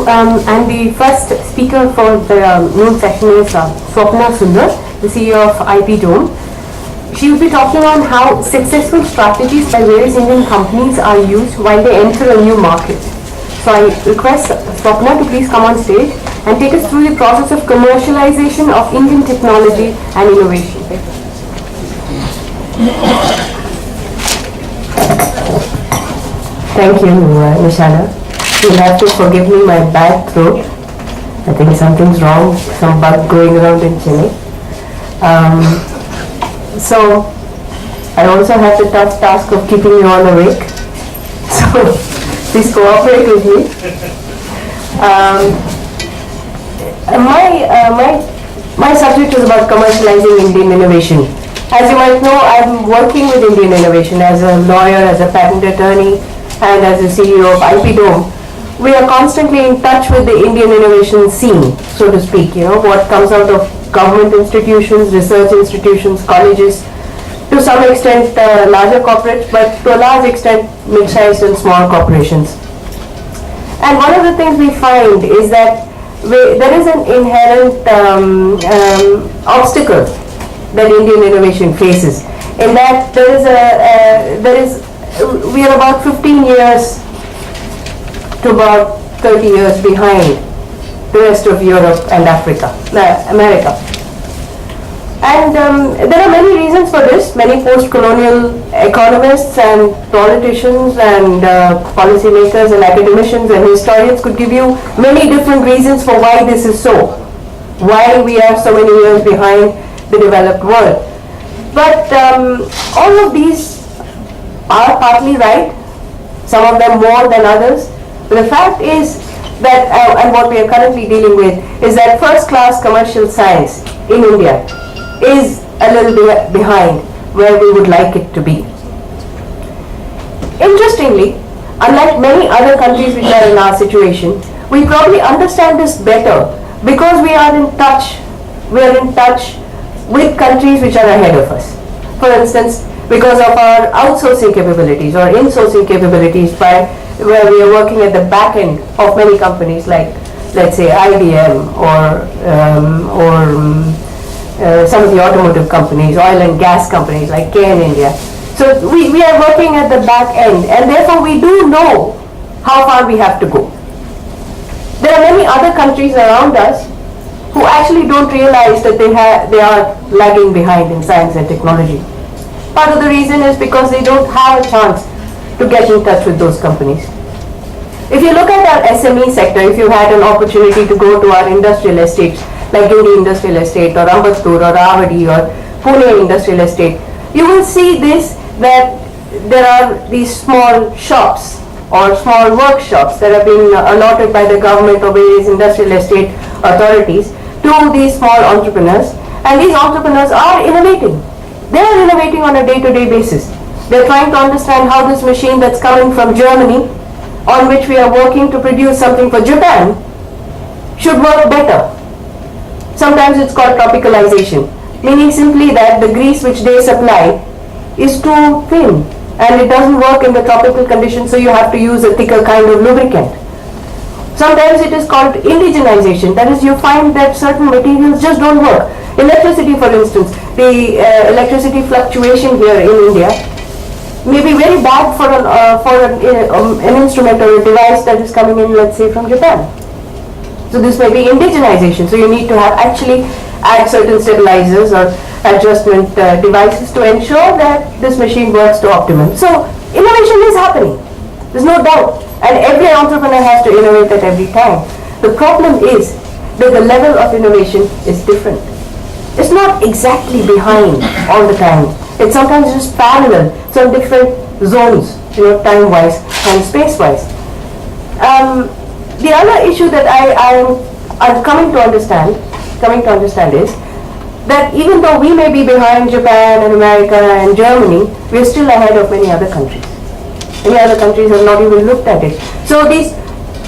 And the first speaker for the noon session is Swapna Sundar, the CEO of IP Dome. She will be talking on how successful strategies by various Indian companies are used while they enter a new market. So I request Swapna to please come on stage and take us through the process of commercialization of Indian technology and innovation. Thank you, Nishana. You'll have to forgive me my bad throat. I think something's wrong, some bug going around in Chennai. So I also have the tough task of keeping you all awake. So please cooperate with me. My subject is about commercializing Indian innovation. As you might know, I'm working with Indian innovation as a lawyer, as a patent attorney, and as the CEO of IP Dome. We are constantly in touch with the Indian innovation scene, so to speak, what comes out of government institutions, research institutions, colleges, to some extent larger corporates, but to a large extent mid-sized and small corporations. And one of the things we find is that there is an inherent obstacle that Indian innovation faces, in that we are about 15 years to about 30 years behind the rest of Europe and America. And there are many reasons for this. Many post-colonial economists and politicians and policymakers and academicians and historians could give you many different reasons for why this is so, why we are so many years behind the developed world. But all of these are partly right, some of them more than others. But the fact is that, and what we are currently dealing with, is that first-class commercial science in India is a little bit behind where we would like it to be. Interestingly, unlike many other countries which are in our situation, we probably understand this better because we are in touch with countries which are ahead of us. For instance, because of our outsourcing capabilities or insourcing capabilities, where we are working at the back end of many companies like, let's say, IBM or some of the automotive companies, oil and gas companies like KN India. So we are working at the back end, and therefore we do know how far we have to go. There are many other countries around us who actually don't realize that they are lagging behind in science and technology. Part of the reason is because they don't have a chance to get in touch with those companies. If you look at our SME sector, if you had an opportunity to go to our industrial estates, like Guindy Industrial Estate or Ambattur or Avadi or Pune Industrial Estate, you will see that there are these small shops or small workshops that are being allotted by the government or various industrial estate authorities to these small entrepreneurs, and these entrepreneurs are innovating. They are innovating on a day-to-day basis. They're trying to understand how this machine that's coming from Germany, on which we are working to produce something for Japan, should work better. Sometimes it's called tropicalization, meaning simply that the grease which they supply is too thin and it doesn't work in the tropical conditions, so you have to use a thicker kind of lubricant. Sometimes it is called indigenization, that is, you find that certain materials just don't work. Electricity, for instance, the electricity fluctuation here in India may be very bad for an instrument or a device that is coming in, let's say, from Japan. So this may be indigenization. So you need to actually add certain stabilizers or adjustment devices to ensure that this machine works to optimum. So innovation is happening. There's no doubt. And every entrepreneur has to innovate at every time. The problem is that the level of innovation is different. It's not exactly behind all the time. It's sometimes just parallel, some different zones, time-wise and space-wise. The other issue that I'm coming to understand is that even though we may be behind Japan and America and Germany, we're still ahead of many other countries. Many other countries have not even looked at it. So this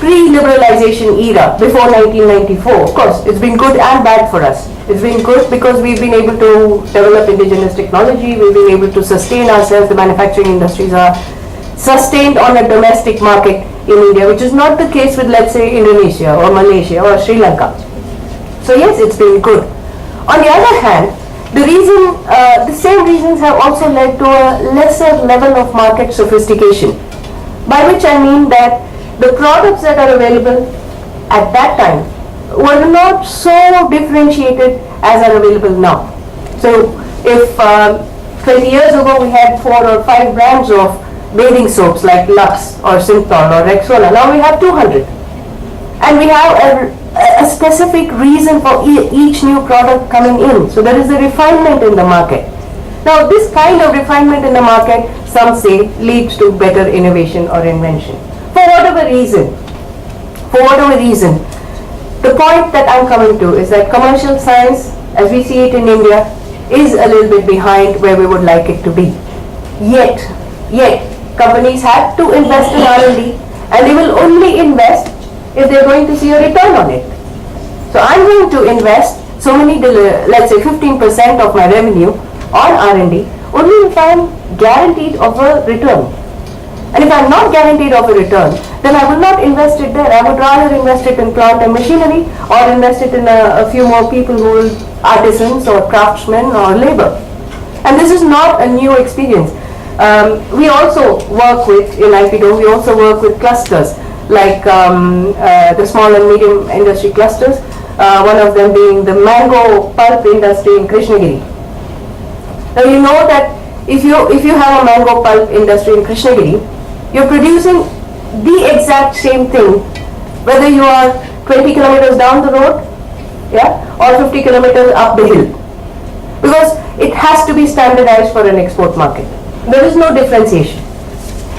pre-liberalization era, before 1994, of course, it's been good and bad for us. It's been good because we've been able to develop indigenous technology, we've been able to sustain ourselves, the manufacturing industries are sustained on a domestic market in India, which is not the case with, let's say, Indonesia or Malaysia or Sri Lanka. So yes, it's been good. On the other hand, the same reasons have also led to a lesser level of market sophistication, by which I mean that the products that are available at that time were not so differentiated as are available now. So if 20 years ago we had 4 or 5 brands of bathing soaps like Lux or Synthol or Rexona, now we have 200. And we have a specific reason for each new product coming in. So there is a refinement in the market. Now this kind of refinement in the market, some say, leads to better innovation or invention. For whatever reason, the point that I'm coming to is that commercial science, as we see it in India, is a little bit behind where we would like it to be. Yet, companies have to invest in R&D, and they will only invest if they're going to see a return on it. So I'm going to invest so many, let's say 15% of my revenue on R&D only if I'm guaranteed of a return. And if I'm not guaranteed of a return, then I will not invest it there. I would rather invest it in plant and machinery, or invest it in a few more people who will, artisans or craftsmen or labor. And this is not a new experience. We also work with, in IPDO, we also work with clusters, like the small and medium industry clusters, one of them being the mango pulp industry in Krishnagiri. Now you know that if you have a mango pulp industry in Krishnagiri, you're producing the exact same thing, whether you are 20 kilometers down the road, or 50 kilometers up the hill, because it has to be standardized for an export market. There is no differentiation.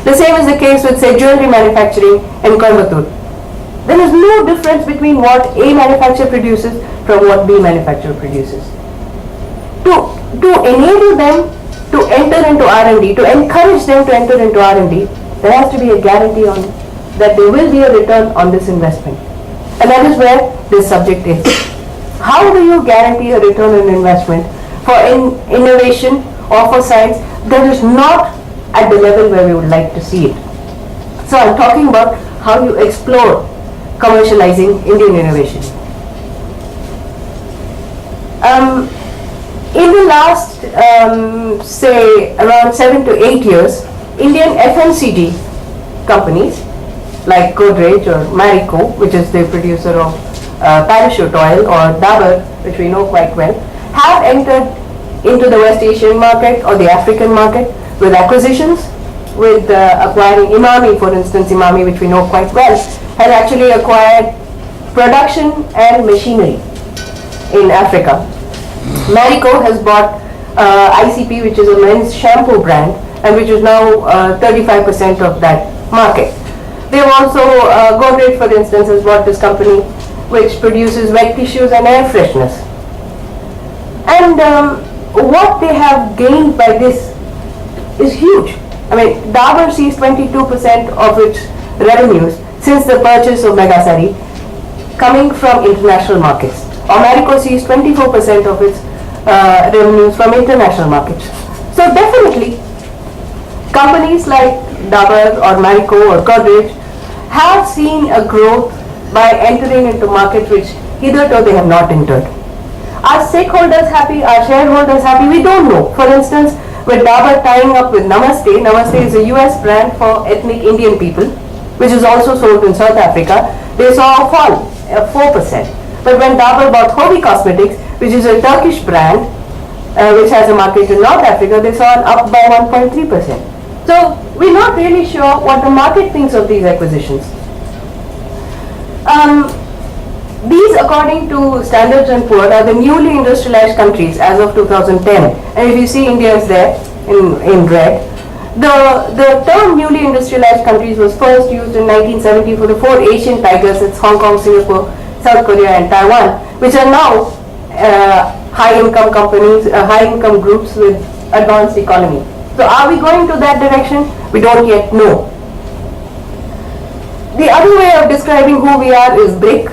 The same is the case with, say, jewelry manufacturing in Coimbatore. There is no difference between what A manufacturer produces from what B manufacturer produces. To enable them to enter into R&D, to encourage them to enter into R&D, there has to be a guarantee on that there will be a return on this investment. And that is where this subject is. How do you guarantee a return on investment for innovation or for science that is not at the level where we would like to see it? So I'm talking about how you explore commercializing Indian innovation. In the last, say, around 7 to 8 years, Indian FMCG companies like Godrej or Marico, which is the producer of parachute oil, or Dabur, which we know quite well, have entered into the West Asian market or the African market with acquisitions, with acquiring Emami, for instance. Emami, which we know quite well, has actually acquired production and machinery in Africa. Marico has bought ICP, which is a men's shampoo brand, and which is now 35% of that market. They've also, Godrej, for instance, has bought this company which produces wet tissues and air fresheners. And what they have gained by this is huge. I mean, Dabur sees 22% of its revenues since the purchase of Megasari coming from international markets. Or Marico sees 24% of its revenues from international markets. So definitely, companies like Dabur or Marico or Godrej have seen a growth by entering into markets which hitherto they have not entered. Are stakeholders happy? Are shareholders happy? We don't know. For instance, with Dabur tying up with Namaste, Namaste is a US brand for ethnic Indian people, which is also sold in South Africa, they saw a fall of 4%. But when Dabur bought Hobi Cosmetics, which is a Turkish brand, which has a market in North Africa, they saw an up by 1.3%. So we're not really sure what the market thinks of these acquisitions. These, according to Standards and Poor, are the newly industrialized countries as of 2010. And if you see, India is there in red. The term newly industrialized countries was first used in 1970 for the 4 Asian tigers. It's Hong Kong, Singapore, South Korea and Taiwan, which are now high-income companies, high-income groups with advanced economy. So are we going to that direction? We don't yet know. The other way of describing who we are is BRIC,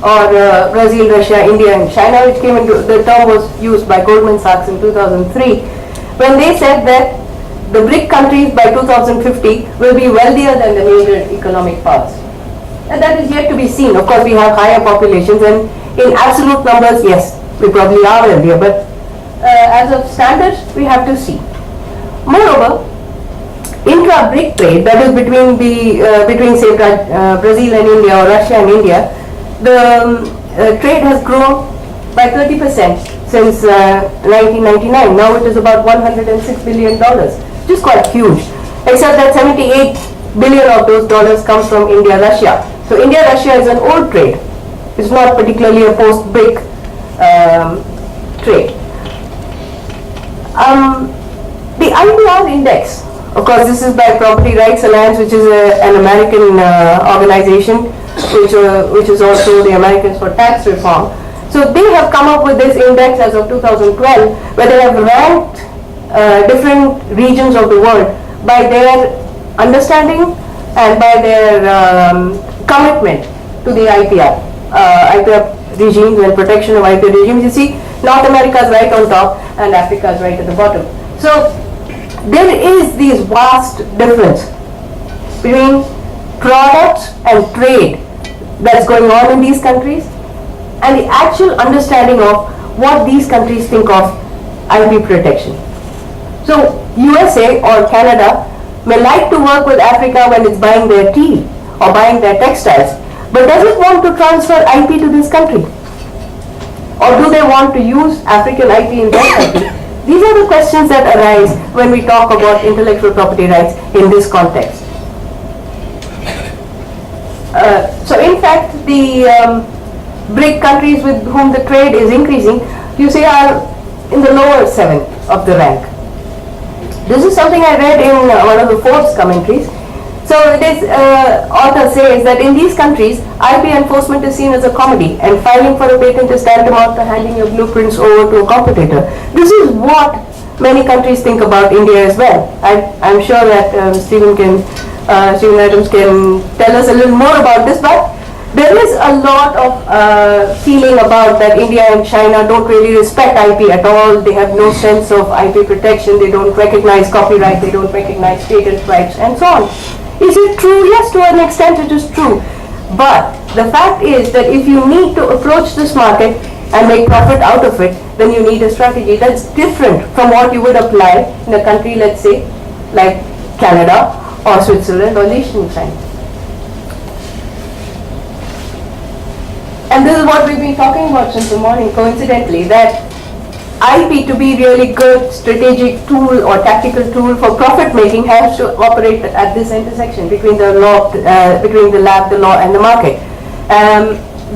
or Brazil, Russia, India and China, which came into, the term was used by Goldman Sachs in 2003, when they said that the BRIC countries by 2050 will be wealthier than the major economic powers. And that is yet to be seen. Of course, we have higher populations, and in absolute numbers, yes, we probably are wealthier, but as of standards, we have to see. Moreover, intra-BRIC trade, that is between say Brazil and India or Russia and India, the trade has grown by 30% since 1999. Now it is about $106 billion, which is quite huge, except that 78 billion of those dollars comes from India-Russia. So India-Russia is an old trade. It's not particularly a post-BRIC trade. The IPR index, of course, this is by Property Rights Alliance, which is an American organization, which is also the Americans for Tax Reform. So they have come up with this index as of 2012, where they have ranked different regions of the world by their understanding and by their commitment to the IPR regimes and protection of IPR regimes. You see, North America is right on top and Africa is right at the bottom. So there is this vast difference between products and trade that's going on in these countries and the actual understanding of what these countries think of IP protection. So USA or Canada may like to work with Africa when it's buying their tea or buying their textiles, but does it want to transfer IP to this country? Or do they want to use African IP in their country? These are the questions that arise when we talk about intellectual property rights in this context. So in fact, the BRIC countries with whom the trade is increasing, you say, are in the lower 7 of the rank. This is something I read in one of the Forbes commentaries. So this author says that in these countries, IP enforcement is seen as a commodity, and filing for a patent is tantamount to handing your blueprints over to a competitor. This is what many countries think about India as well. I'm sure that Stephen Adams can tell us a little more about this, but there is a lot of feeling about that India and China don't really respect IP at all. They have no sense of IP protection. They don't recognize copyright. They don't recognize patent rights and so on. Is it true? Yes, to an extent it is true. But the fact is that if you need to approach this market and make profit out of it, then you need a strategy that's different from what you would apply in a country, let's say, like Canada or Switzerland or Liechtenstein. And this is what we've been talking about since the morning, coincidentally, that IP, to be really good strategic tool or tactical tool for profit making, has to operate at this intersection between the law, between the lab, the law, and the market.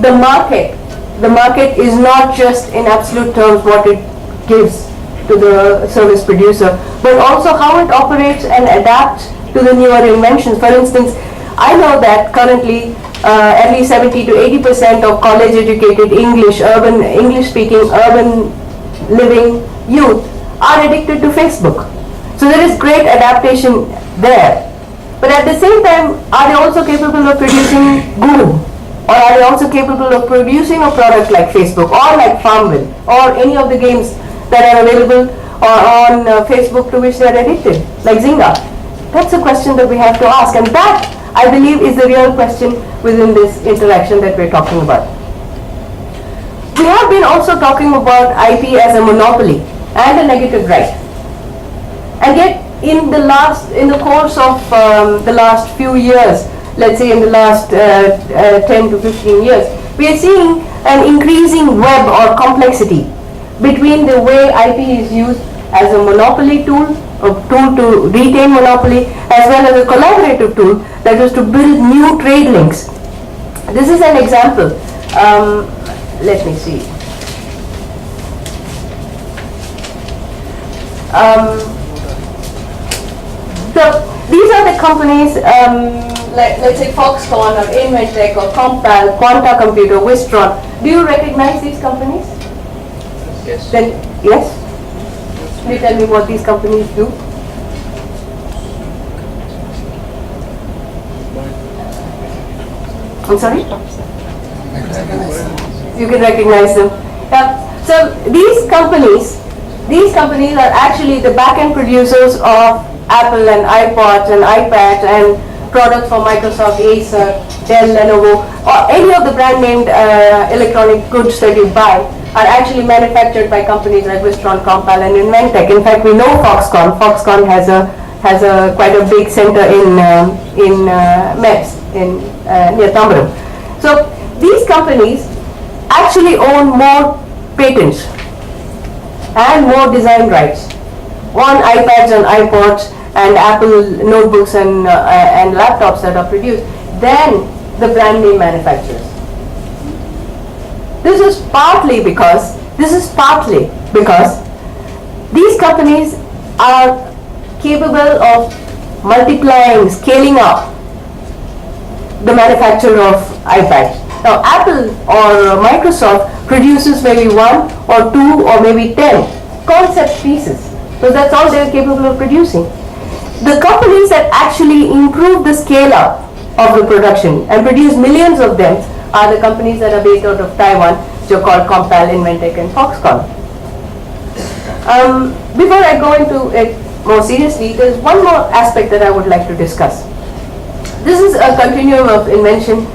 The market is not just in absolute terms what it gives to the service producer, but also how it operates and adapts to the newer inventions. For instance, I know that currently at least 70 to 80% of college-educated English-speaking urban living youth are addicted to Facebook. So there is great adaptation there. But at the same time, are they also capable of producing Google? Or are they also capable of producing a product like Facebook or like Farmville or any of the games that are available on Facebook to which they are addicted, like Zynga? That's a question that we have to ask, and that, I believe, is the real question within this interaction that we're talking about. We have been also talking about IP as a monopoly and a negative right. And yet, in the course of the last few years, let's say in the last 10 to 15 years, we are seeing an increasing web or complexity between the way IP is used as a monopoly tool, a tool to retain monopoly, as well as a collaborative tool that is to build new trade links. This is an example. Let me see. These are the companies, let's say Foxconn or Inventec or Compal, Quanta Computer, Wistron. Do you recognize these companies? Yes. Then, yes? Can you tell me what these companies do? I'm sorry? You can recognize them. Yeah. So these companies are actually the back-end producers of Apple and iPods and iPads and products from Microsoft, Acer, Dell, Lenovo, or any of the brand named electronic goods that you buy are actually manufactured by companies like Wistron, Compal and Inventec. In fact, we know Foxconn. Foxconn has a quite a big center in Metz, near Tambaram. So these companies actually own more patents and more design rights on iPads and iPods and Apple notebooks and laptops that are produced than the brand name manufacturers. This is partly because these companies are capable of multiplying, scaling up the manufacture of iPads. Now, Apple or Microsoft produces maybe 1 or 2 or maybe 10 concept pieces. So that's all they're capable of producing. The companies that actually improve the scale up of the production and produce millions of them are the companies that are based out of Taiwan, which are called Compal, Inventec and Foxconn. Before I go into it more seriously, there's one more aspect that I would like to discuss. This is a continuum of innovation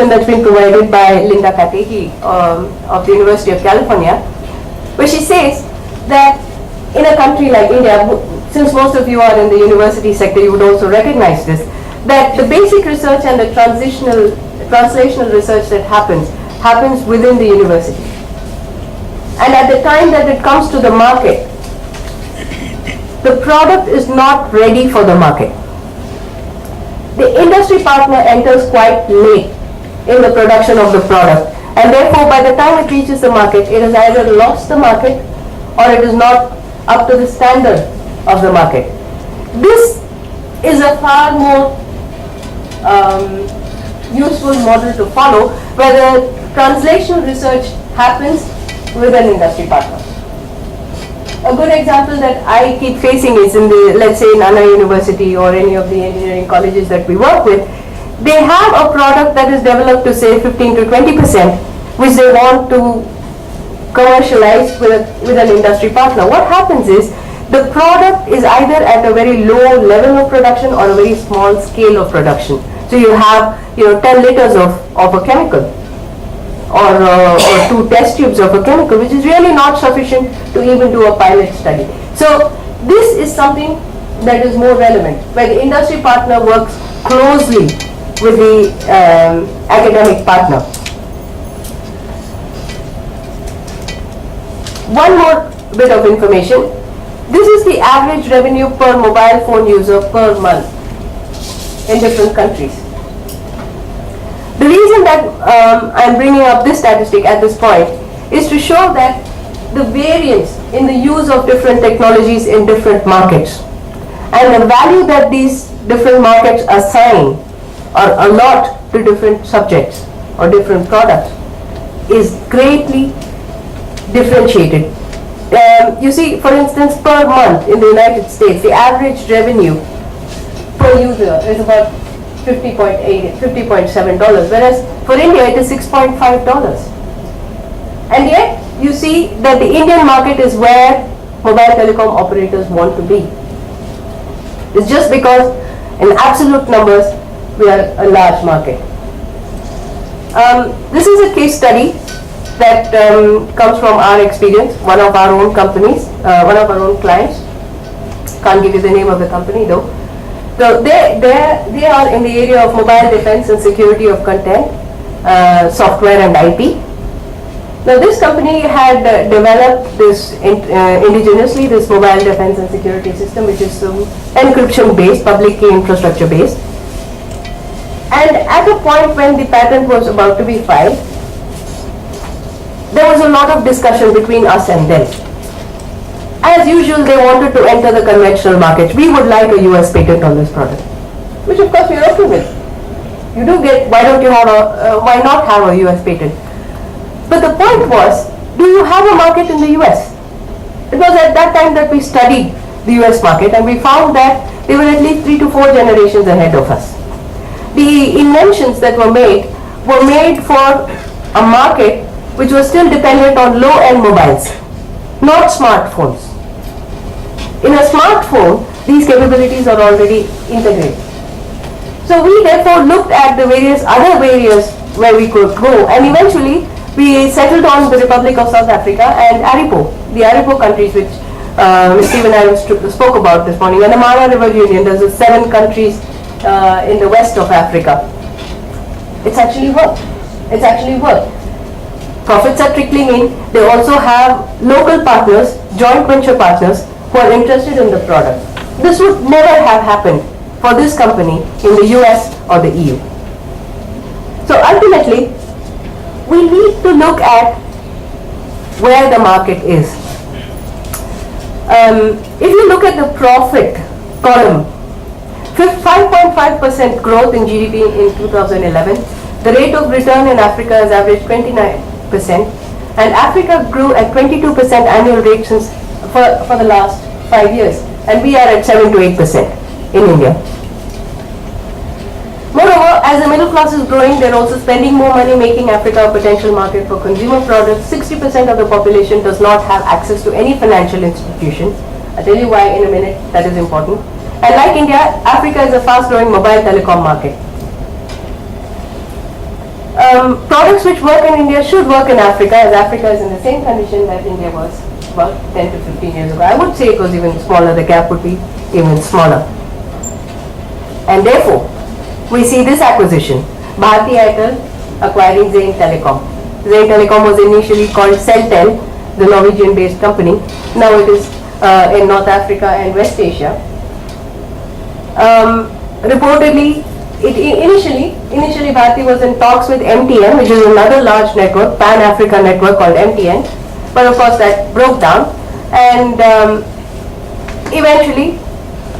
that's been provided by Linda Katehi of the University of California, where she says that in a country like India, since most of you are in the university sector, you would also recognize this, that the basic research and the translational research that happens within the university. And at the time that it comes to the market, the product is not ready for the market. The industry partner enters quite late in the production of the product, and therefore by the time it reaches the market, it has either lost the market or it is not up to the standard of the market. This is a far more useful model to follow, where the translational research happens with an industry partner. A good example that I keep facing is in let's say in Anna University or any of the engineering colleges that we work with, they have a product that is developed to say 15 to 20%, which they want to commercialize with an industry partner. What happens is the product is either at a very low level of production or a very small scale of production. So you have 10 liters of a chemical or 2 test tubes of a chemical, which is really not sufficient to even do a pilot study. So this is something that is more relevant, where the industry partner works closely with the academic partner. One more bit of information. This is the average revenue per mobile phone user per month in different countries. The reason that I'm bringing up this statistic at this point is to show that the variance in the use of different technologies in different markets and the value that these different markets assign or allot to different subjects or different products is greatly differentiated. You see, for instance, per month in the United States, the average revenue per user is about $50.7, whereas for India it is $6.5. And yet, you see that the Indian market is where mobile telecom operators want to be. It's just because in absolute numbers, we are a large market. This is a case study that comes from our experience, one of our own companies, one of our own clients. Can't give you the name of the company though. So they are in the area of mobile defense and security of content, software and IP. Now this company had developed this indigenously, this mobile defense and security system, which is encryption based, public key infrastructure based. And at a point when the patent was about to be filed, there was a lot of discussion between us and them. As usual, they wanted to enter the conventional market. We would like a US patent on this product, which of course we are okay with. You do get, why not have a US patent? But the point was, do you have a market in the US? It was at that time that we studied the US market and we found that they were at least 3 to 4 generations ahead of us. The inventions that were made for a market which was still dependent on low-end mobiles, not smartphones. In a smartphone, these capabilities are already integrated. So we therefore looked at the various other areas where we could go, and eventually we settled on the Republic of South Africa and ARIPO, the ARIPO countries which Steve and I spoke about this morning, and the Mara River Union. There's 7 countries in the west of Africa. It's actually worked. It's actually worked. Profits are trickling in. They also have local partners, joint venture partners who are interested in the product. This would never have happened for this company in the US or the EU. So ultimately, we need to look at where the market is. If you look at the profit column, 5.5% growth in GDP in 2011. The rate of return in Africa has averaged 29%, and Africa grew at 22% annual rate since for the last 5 years, and we are at 7 to 8% in India. Moreover, as the middle class is growing, they're also spending more money, making Africa a potential market for consumer products. 60% of the population does not have access to any financial institution. I'll tell you why in a minute. That is important. And like India, Africa is a fast-growing mobile telecom market. Products which work in India should work in Africa, as Africa is in the same condition that India was about 10 to 15 years ago. I would say it was even smaller. The gap would be even smaller. And therefore, we see this acquisition, Bharti Airtel acquiring Zain Telecom. Zain Telecom was initially called Celtel, the Norwegian-based company. Now it is in North Africa and West Asia. Reportedly, initially Bharti was in talks with MTN, which is another large network, Pan-Africa network called MTN, but of course that broke down, and eventually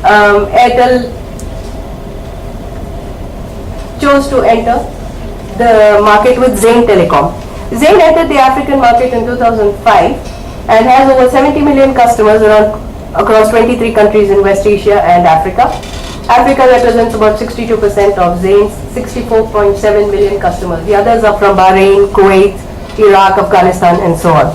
Airtel chose to enter the market with Zain Telecom. Zain entered the African market in 2005 and has over 70 million customers across 23 countries in West Asia and Africa. Africa represents about 62% of Zain's 64.7 million customers. The others are from Bahrain, Kuwait, Iraq, Afghanistan, and so on.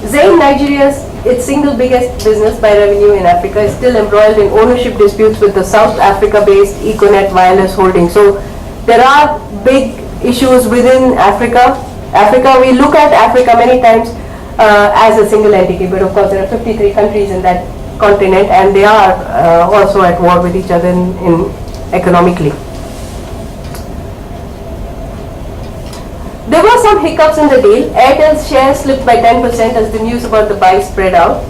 Zain, Nigeria's its single biggest business by revenue in Africa, is still embroiled in ownership disputes with the South Africa-based Econet Wireless Holding. So there are big issues within Africa. We look at Africa many times as a single entity, but of course there are 53 countries in that continent, and they are also at war with each other in economically. There were some hiccups in the deal. Airtel's share slipped by 10% as the news about the buy spread out.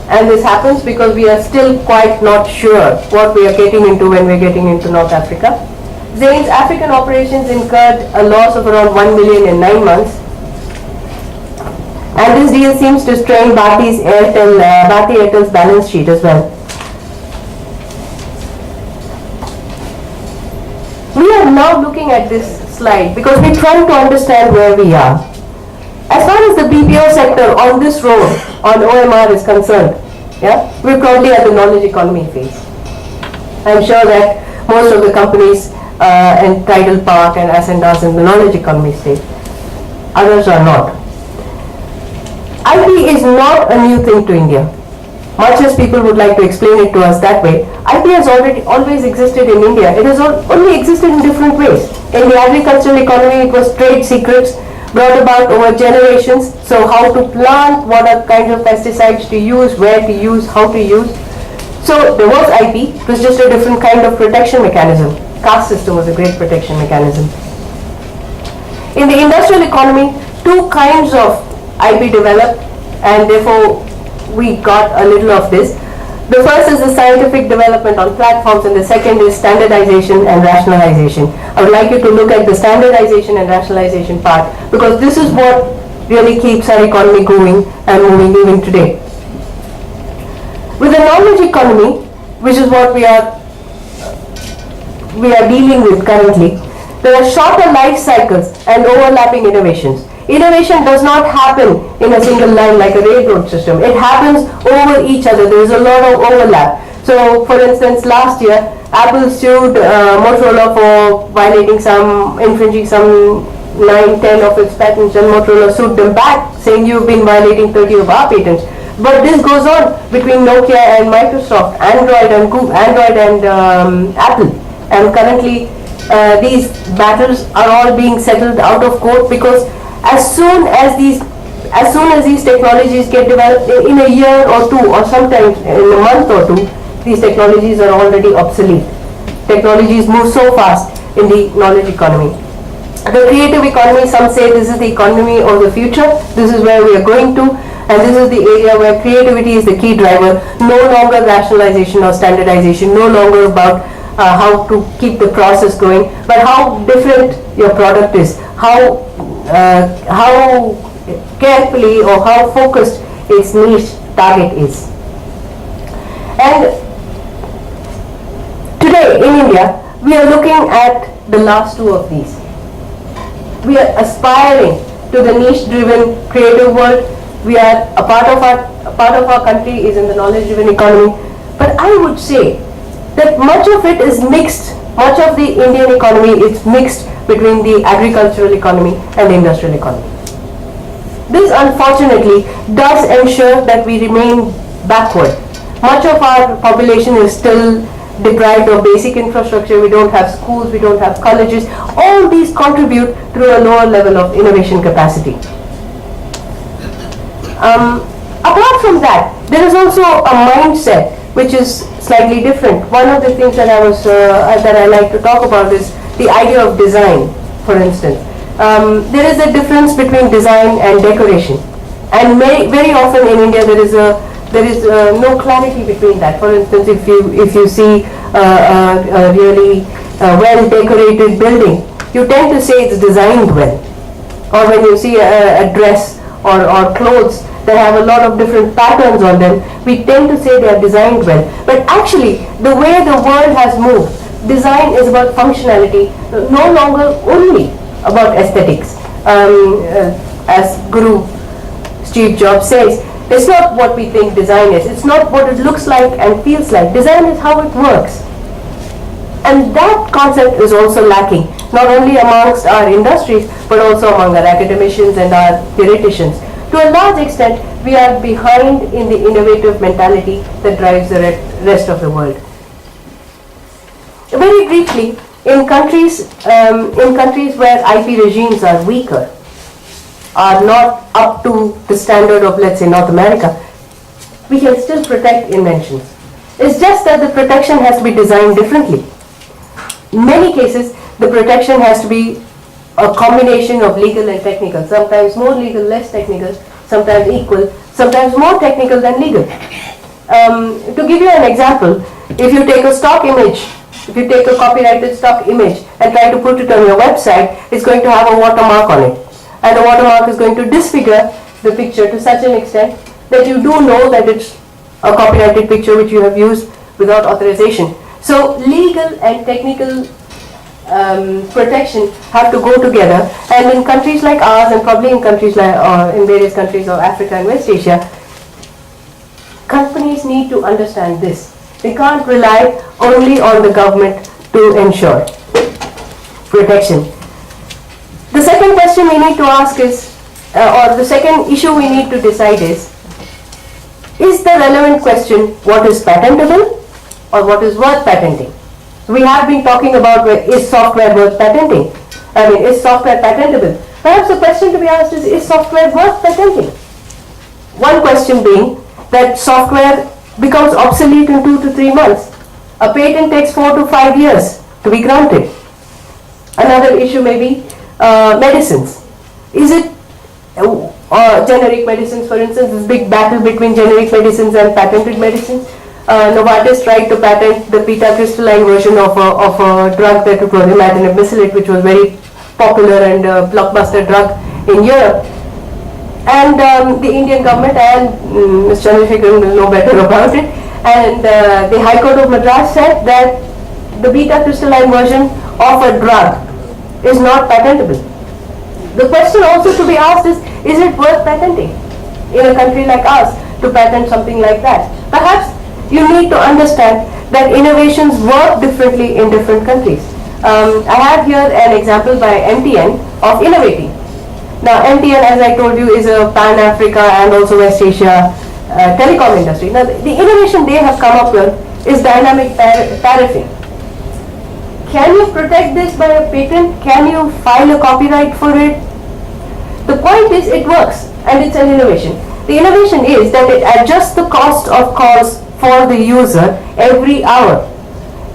And this happens because we are still quite not sure what we are getting into when we are getting into North Africa. Zain's African operations incurred a loss of around 1 million in 9 months. And this deal seems to strain Bharti Airtel's balance sheet as well. We are now looking at this slide because we're trying to understand where we are. As far as the BPO sector on this road, on OMR is concerned, we're probably at the knowledge economy phase. I'm sure that most of the companies in Tidal Park and Ascendas in the knowledge economy stage. Others are not. IP is not a new thing to India. Much as people would like to explain it to us that way, IP has always existed in India. It has only existed in different ways. In the agricultural economy, it was trade secrets brought about over generations. So how to plant, what are kinds of pesticides to use, where to use, how to use. So there was IP. It was just a different kind of protection mechanism. Caste system was a great protection mechanism. In the industrial economy, two kinds of IP developed, and therefore we got a little of this. The first is the scientific development on platforms, and the second is standardization and rationalization. I would like you to look at the standardization and rationalization part, because this is what really keeps our economy going and moving even today. With the knowledge economy, which is what we are dealing with currently, there are shorter life cycles and overlapping innovations. Innovation does not happen in a single line like a railroad system. It happens over each other. There is a lot of overlap. So, for instance, last year, Apple sued Motorola for infringing some 9, 10 of its patents, and Motorola sued them back, saying you've been violating 30 of our patents. But this goes on between Nokia and Microsoft, Android and Google, Android and Apple. And currently, these battles are all being settled out of court, because as soon as these technologies get developed in a year or two, or sometimes in a month or two, these technologies are already obsolete. Technologies move so fast in the knowledge economy. The creative economy, some say this is the economy of the future. This is where we are going to, and this is the area where creativity is the key driver. No longer rationalization or standardization, no longer about how to keep the process going, but how different your product is, how carefully or how focused its niche target is. And today in India, we are looking at the last two of these. We are aspiring to the niche-driven creative world. We are a part of our country is in the knowledge-driven economy. But I would say that much of it is mixed. Much of the Indian economy is mixed between the agricultural economy and the industrial economy. This unfortunately does ensure that we remain backward. Much of our population is still deprived of basic infrastructure. We don't have schools, we don't have colleges. All these contribute to a lower level of innovation capacity. Apart from that, there is also a mindset which is slightly different. One of the things that I like to talk about is the idea of design, for instance. There is a difference between design and decoration, and very often in India there is no clarity between that. For instance, if you see a really well decorated building, you tend to say it's designed well. Or when you see a dress or clothes that have a lot of different patterns on them, we tend to say they are designed well. But actually, the way the world has moved, design is about functionality, no longer only about aesthetics. As Guru Steve Jobs says, it's not what we think design is. It's not what it looks like and feels like. Design is how it works. And that concept is also lacking, not only amongst our industries, but also among our academicians and our theoreticians. To a large extent, we are behind in the innovative mentality that drives the rest of the world. Very briefly, in countries where IP regimes are weaker, are not up to the standard of, let's say, North America, we can still protect inventions. It's just that the protection has to be designed differently. In many cases, the protection has to be a combination of legal and technical, sometimes more legal, less technical, sometimes equal, sometimes more technical than legal. To give you an example, if you take a stock image, if you take a copyrighted stock image and try to put it on your website, it's going to have a watermark on it. And the watermark is going to disfigure the picture to such an extent that you do know that it's a copyrighted picture which you have used without authorization. So legal and technical protection have to go together, and in countries like ours, and probably in countries like in various countries of Africa and West Asia, companies need to understand this. They can't rely only on the government to ensure protection. The second question we need to ask is, or the second issue we need to decide is the relevant question what is patentable or what is worth patenting? We have been talking about is software worth patenting? I mean, is software patentable? Perhaps the question to be asked is software worth patenting? One question being that software becomes obsolete in 2 to 3 months. A patent takes 4 to 5 years to be granted. Another issue may be medicines. Is it generic medicines, for instance, this big battle between generic medicines and patented medicines? Novartis tried to patent the beta-crystalline version of a drug that was imatinib mesylate, which was very popular and a blockbuster drug in Europe. And the Indian government, and Mr. Chandrasekhar will know better about it, and the High Court of Madras said that the beta-crystalline version of a drug is not patentable. The question also to be asked is it worth patenting in a country like ours to patent something like that? Perhaps you need to understand that innovations work differently in different countries. I have here an example by MTN of innovating. Now MTN, as I told you, is a Pan-Africa and also West Asia telecom industry. Now, the innovation they have come up with is dynamic tariffing. Can you protect this by a patent? Can you file a copyright for it? The point is it works and it's an innovation. The innovation is that it adjusts the cost of calls for the user every hour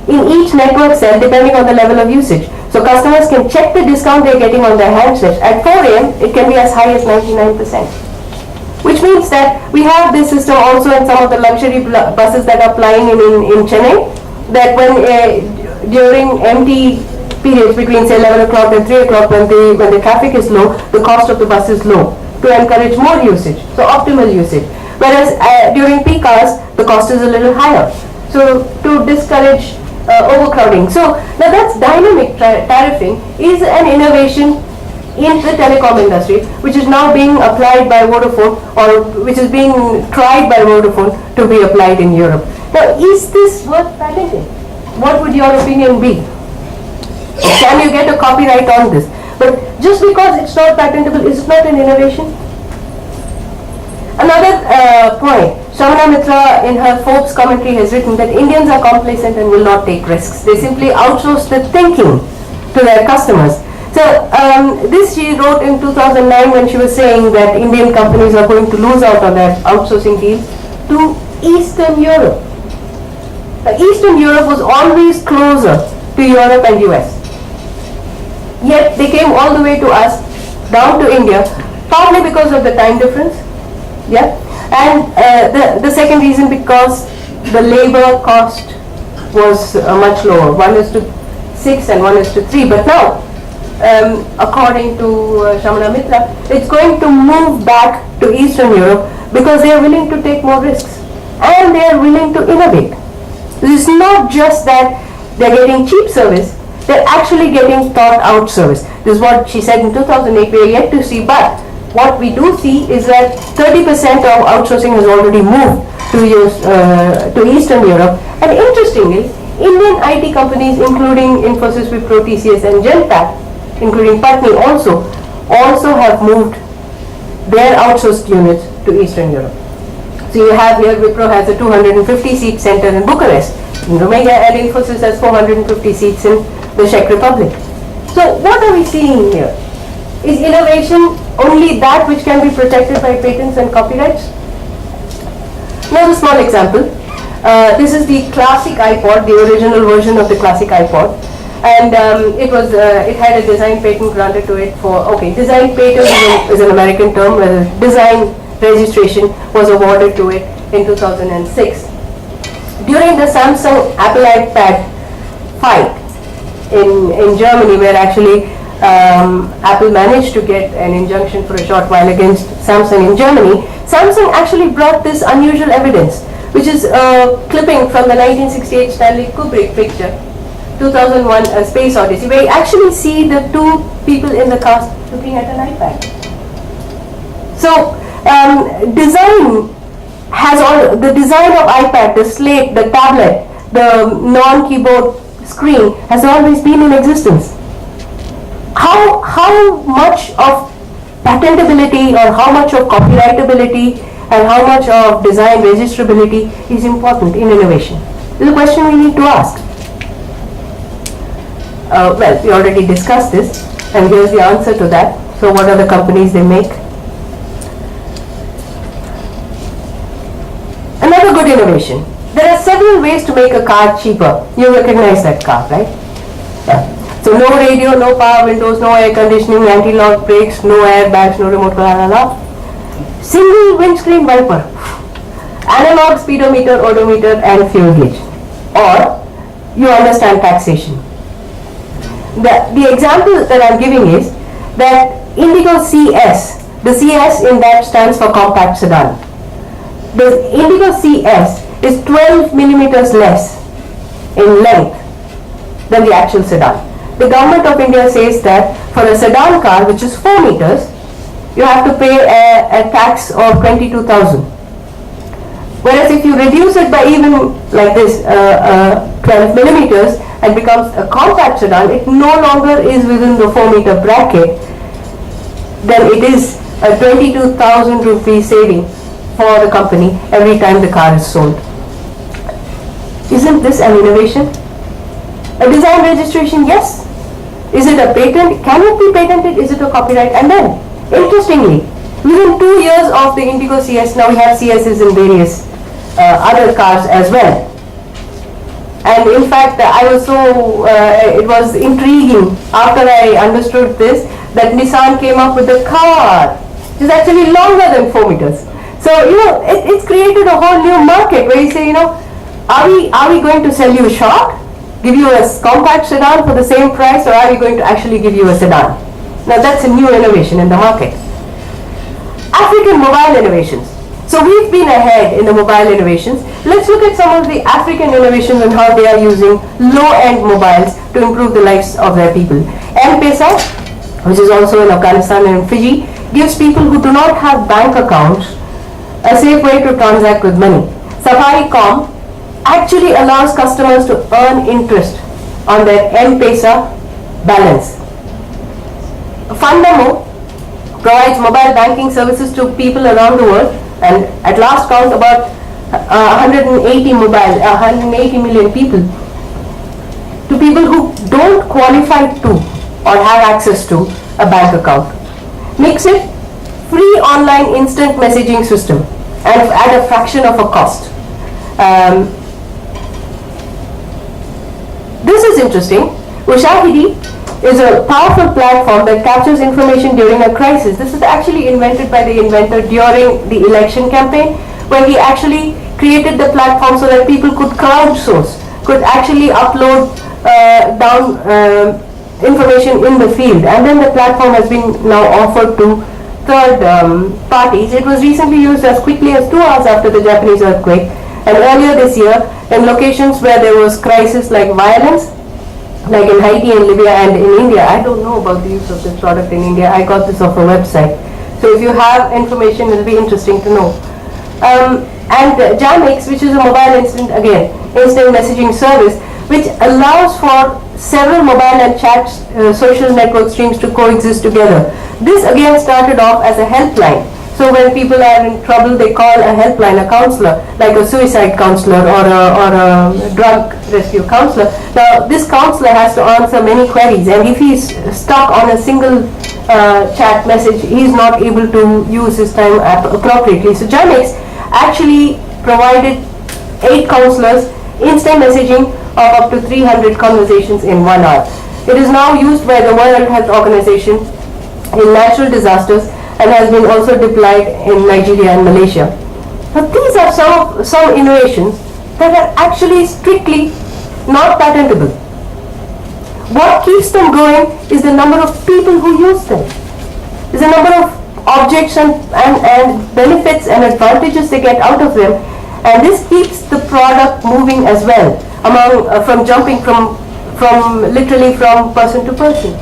in each network cell depending on the level of usage. So customers can check the discount they're getting on their handsets. At 4 a.m. it can be as high as 99%. Which means that we have this system also in some of the luxury buses that are plying in Chennai, that when during empty periods between say 11 o'clock and 3 o'clock when the traffic is low, the cost of the bus is low to encourage more usage, so optimal usage. Whereas during peak hours, the cost is a little higher, so to discourage overcrowding. So now that's dynamic tariffing is an innovation in the telecom industry, which is now being applied by Vodafone, or which is being tried by Vodafone to be applied in Europe. Now, is this worth patenting? What would your opinion be? Can you get a copyright on this? But just because it's not patentable, is it not an innovation? Another point, Shamana Mitra in her Forbes commentary has written that Indians are complacent and will not take risks. They simply outsource the thinking to their customers. So this she wrote in 2009 when she was saying that Indian companies are going to lose out on their outsourcing deals to Eastern Europe. Eastern Europe was always closer to Europe and US. Yet they came all the way to us, down to India, partly because of the time difference. Yeah, and the second reason because the labor cost was much lower. 1:6 and 1:3. But now, according to Shamana Mitra, it's going to move back to Eastern Europe because they are willing to take more risks and they are willing to innovate. It's not just that they're getting cheap service, they're actually getting thought out service. This is what she said in 2008, we are yet to see, but what we do see is that 30% of outsourcing has already moved to Eastern Europe. And interestingly, Indian IT companies including Infosys, Wipro, TCS and Genpact, including Patni also have moved their outsourced units to Eastern Europe. So you have here Wipro has a 250-seat center in Bucharest, Romania, and Infosys has 450 seats in the Czech Republic. So what are we seeing here? Is innovation only that which can be protected by patents and copyrights? Now a small example. This is the classic iPod, the original version of the classic iPod. And it had a design patent granted to it for, design patent is an American term, where design registration was awarded to it in 2006. During the Samsung Apple iPad fight in Germany, where actually Apple managed to get an injunction for a short while against Samsung in Germany, Samsung actually brought this unusual evidence, which is a clipping from the 1968 Stanley Kubrick picture, 2001 A Space Odyssey, where you actually see the two people in the cast looking at an iPad. So design has all the design of iPad, the slate, the tablet, the non-keyboard screen has always been in existence. How much of patentability or how much of copyrightability and how much of design registrability is important in innovation? This is a question we need to ask. Well, we already discussed this, and here's the answer to that. So what are the companies they make? Another good innovation. There are several ways to make a car cheaper. You recognize that car, right? Yeah. So no radio, no power windows, no air conditioning, anti-lock brakes, no airbags, no remote control. Single windscreen wiper, analog speedometer, odometer and fuel gauge. Or you understand taxation. The example that I'm giving is that Indigo CS, the CS in that stands for compact sedan. The Indigo CS is 12 millimeters less in length than the actual sedan. The government of India says that for a sedan car which is 4 meters, you have to pay a tax of 22,000. Whereas if you reduce it by even like this, 12 millimeters and becomes a compact sedan, it no longer is within the 4 meter bracket, then it is a 22,000 rupee saving for the company every time the car is sold. Isn't this an innovation? A design registration, yes. Is it a patent? Can it be patented? Is it a copyright? And then, interestingly, within 2 years of the Indigo CS, now we have CSs in various other cars as well. And in fact, I was so, it was intriguing after I understood this, that Nissan came up with a car which is actually longer than 4 meters. So, it's created a whole new market where you say, are we going to sell you a short, give you a compact sedan for the same price, or are we going to actually give you a sedan? Now that's a new innovation in the market. African mobile innovations. So we've been ahead in the mobile innovations. Let's look at some of the African innovations and how they are using low-end mobiles to improve the lives of their people. M-Pesa, which is also in Afghanistan and Fiji, gives people who do not have bank accounts a safe way to transact with money. Safaricom actually allows customers to earn interest on their M-Pesa balance. Fundamo provides mobile banking services to people around the world, and at last count about 180 million people, to people who don't qualify to or have access to a bank account. Mixit, free online instant messaging system and at a fraction of a cost. This is interesting. Ushahidi is a powerful platform that captures information during a crisis. This is actually invented by the inventor during the election campaign, where he actually created the platform so that people could crowdsource, could actually upload down information in the field, and then the platform has been now offered to third parties. It was recently used as quickly as 2 hours after the Japanese earthquake, and earlier this year in locations where there was crisis like violence, like in Haiti and Libya and in India. I don't know about the use of this product in India. I got this off a website. So if you have information, it will be interesting to know. And Jamix, which is a mobile instant messaging service, which allows for several mobile and chat social network streams to coexist together. This again started off as a helpline. So when people are in trouble, they call a helpline, a counselor, like a suicide counselor or a drug rescue counselor. Now this counselor has to answer many queries, and if he's stuck on a single chat message, he's not able to use his time appropriately. So Jamix actually provided 8 counselors instant messaging of up to 300 conversations in 1 hour. It is now used by the World Health Organization in natural disasters and has been also deployed in Nigeria and Malaysia. But these are some innovations that are actually strictly not patentable. What keeps them going is the number of people who use them, is the number of objects and benefits and advantages they get out of them, and this keeps the product moving as well, from jumping from literally from person to person.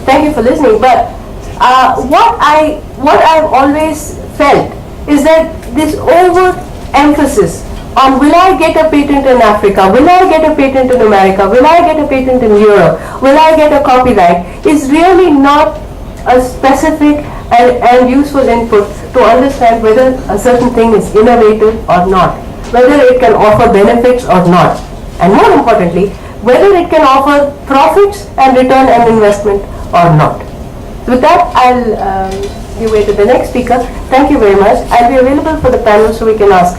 Thank you for listening. But what I've always felt is that this overemphasis on will I get a patent in Africa, will I get a patent in America, will I get a patent in Europe, will I get a copyright, is really not a specific and useful input to understand whether a certain thing is innovative or not, whether it can offer benefits or not, and more importantly, whether it can offer profits and return on investment or not. With that, I'll give way to the next speaker. Thank you very much. I'll be available for the panel so we can ask